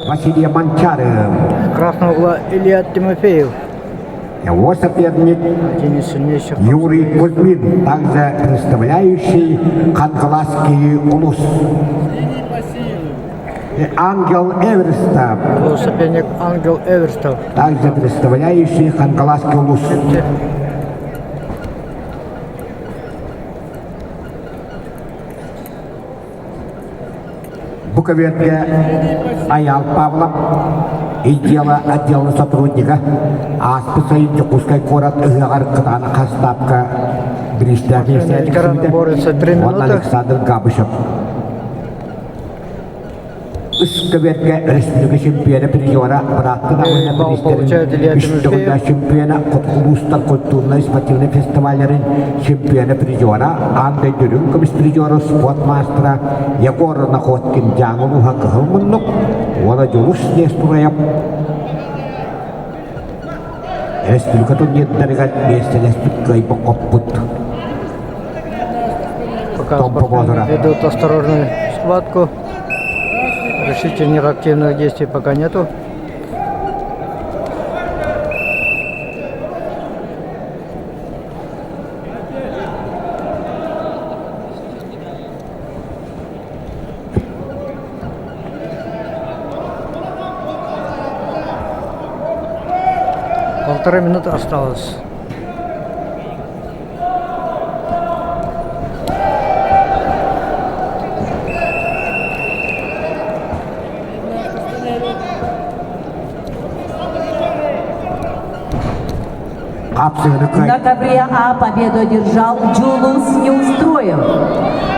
Василий Манчаров. Красного угла Илья Тимофеев. Его соперник Один из сильнейших. Юрий Кузьмин, также представляющий Хангаласский улус. И Ангел Эверстов, Его соперник Ангел Эверстов. также представляющий Хангаласский улус. Буковерке Аял Павлов и дело отдела сотрудника, а специалист Якутской город Гаркана Хастапка Ветераны борются 3 минуты. Александр Габышев. Буковерке республика чемпиона призера брата Балл получает Илья Тимофеев. чемпиона Улустар культурно-спортивный фестивалерин чемпиона призера Андрей Дюрюнков из призера спортмастера Егор Находкин Джангулу Хакахалмунук Владюлуш Нестураев. Республика тут нет дорога места республика и опыт. Пока спортсмены ведут осторожную схватку. Решительных активных действий пока нету. Полторы минуты осталось. На На ковре А победу одержал Джулус Неустроев.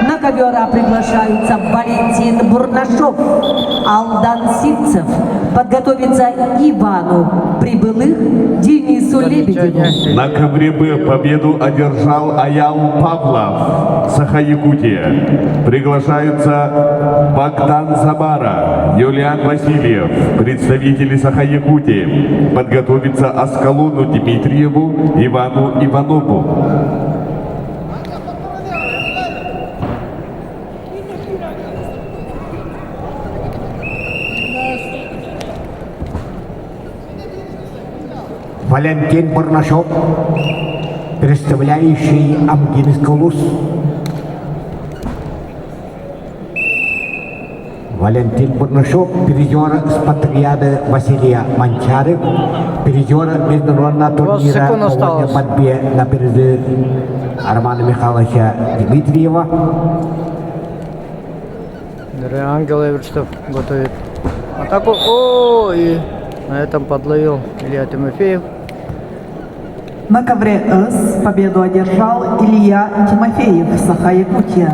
На ковер А приглашаются Валентин Бурнашов, Алдан Ситцев. Подготовиться Ивану Прибылых, Денису Лебедеву. На ковре Б победу одержал Аял Павлов, Саха-Якутия. Приглашаются Богдан Забара, Юлиан Васильев, представители Саха-Якутии. Подготовиться Аскалону Дмитриеву, Ивану Иванову. Валентин Бурнашов, представляющий Амгинский улус. Валентин Бурнашов, призер спартакиады Василия Манчаров, призер международного турнира по борьбе на призы Романа Михайловича Дмитриева. Ангел Эверстов готовит атаку. О, и на этом подловил Илья Тимофеев. На ковре С победу одержал Илья Тимофеев, Саха-Якутия.